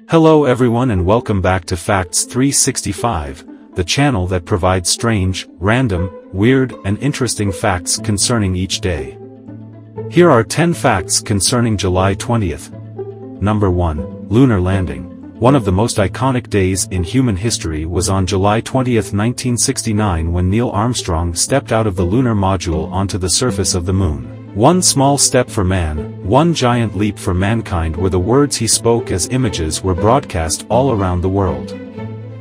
Hello everyone and welcome back to Facts 365, the channel that provides strange, random, weird, and interesting facts concerning each day. Here are 10 facts concerning July 20th. Number 1. Lunar landing. One of the most iconic days in human history was on July 20th, 1969 when Neil Armstrong stepped out of the lunar module onto the surface of the moon. One small step for man, one giant leap for mankind were the words he spoke as images were broadcast all around the world.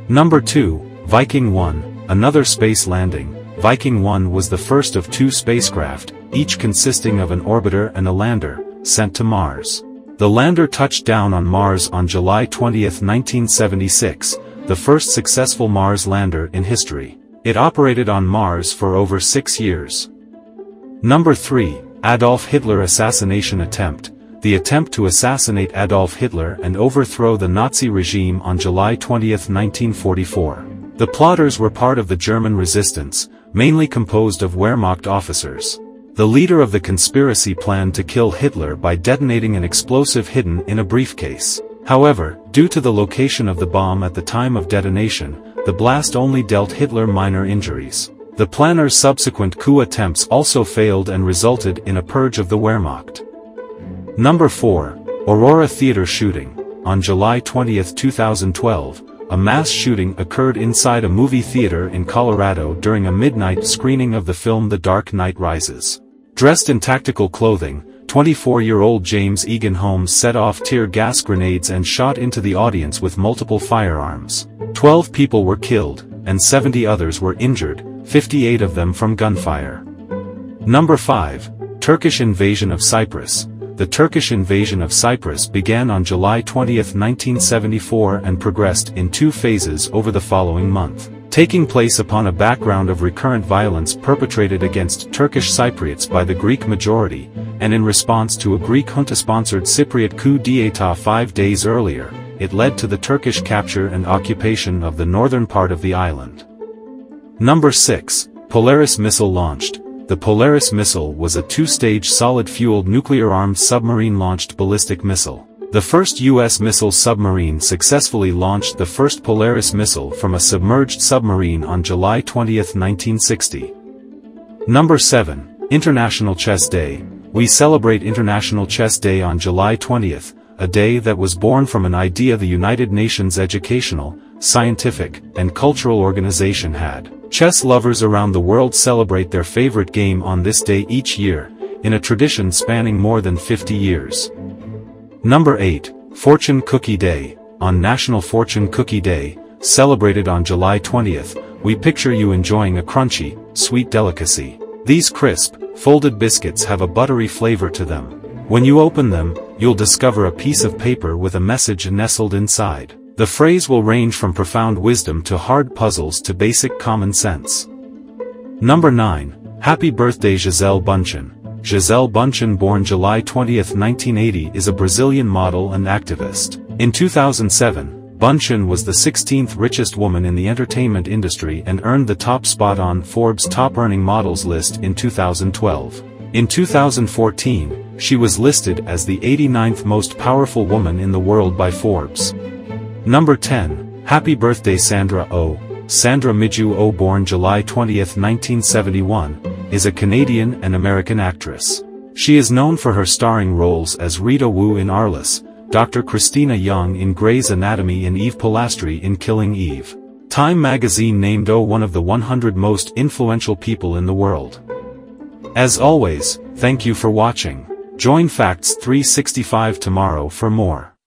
Number 2. Viking 1. Another space landing. Viking 1 was the first of 2 spacecraft, each consisting of an orbiter and a lander, sent to Mars. The lander touched down on Mars on July 20, 1976, the first successful Mars lander in history. It operated on Mars for over 6 years. Number 3. Adolf Hitler assassination attempt. The attempt to assassinate Adolf Hitler and overthrow the Nazi regime on July 20, 1944. The plotters were part of the German resistance, mainly composed of Wehrmacht officers. The leader of the conspiracy planned to kill Hitler by detonating an explosive hidden in a briefcase. However, due to the location of the bomb at the time of detonation, the blast only dealt Hitler minor injuries. The planners' subsequent coup attempts also failed and resulted in a purge of the Wehrmacht. Number 4. Aurora Theater shooting. On July 20, 2012, a mass shooting occurred inside a movie theater in Colorado during a midnight screening of the film The Dark Knight Rises. Dressed in tactical clothing, 24-year-old James Egan Holmes set off tear gas grenades and shot into the audience with multiple firearms. 12 people were killed, and 70 others were injured, 58 of them from gunfire. Number 5. Turkish invasion of Cyprus. The Turkish invasion of Cyprus began on July 20, 1974 and progressed in 2 phases over the following month, taking place upon a background of recurrent violence perpetrated against Turkish Cypriots by the Greek majority, and in response to a Greek junta-sponsored Cypriot coup d'état 5 days earlier, it led to the Turkish capture and occupation of the northern part of the island. Number 6. Polaris missile launched. The Polaris missile was a 2-stage solid-fueled nuclear-armed submarine-launched ballistic missile. The first U.S. missile submarine successfully launched the first Polaris missile from a submerged submarine on July 20, 1960. Number 7. International Chess Day. We celebrate International Chess Day on July 20th, a day that was born from an idea the United Nations Educational, Scientific, and Cultural Organization had. Chess lovers around the world celebrate their favorite game on this day each year, in a tradition spanning more than 50 years. Number 8. Fortune Cookie Day. On National Fortune Cookie Day, celebrated on July 20th, we picture you enjoying a crunchy, sweet delicacy. These crisp, folded biscuits have a buttery flavor to them. When you open them, you'll discover a piece of paper with a message nestled inside. The phrase will range from profound wisdom to hard puzzles to basic common sense. Number 9. Happy birthday Gisele Bündchen. Gisele Bündchen, born July 20, 1980, is a Brazilian model and activist. In 2007, Bündchen was the 16th richest woman in the entertainment industry and earned the top spot on Forbes' top-earning models list in 2012. In 2014, she was listed as the 89th most powerful woman in the world by Forbes. Number 10. Happy birthday Sandra Oh. Sandra Midgew Oh, born July 20, 1971, is a Canadian and American actress. She is known for her starring roles as Rita Wu in Arliss, Dr. Christina Young in Grey's Anatomy and Eve Polastri in Killing Eve. Time magazine named Oh one of the 100 most influential people in the world. As always, thank you for watching. Join Facts 365 tomorrow for more.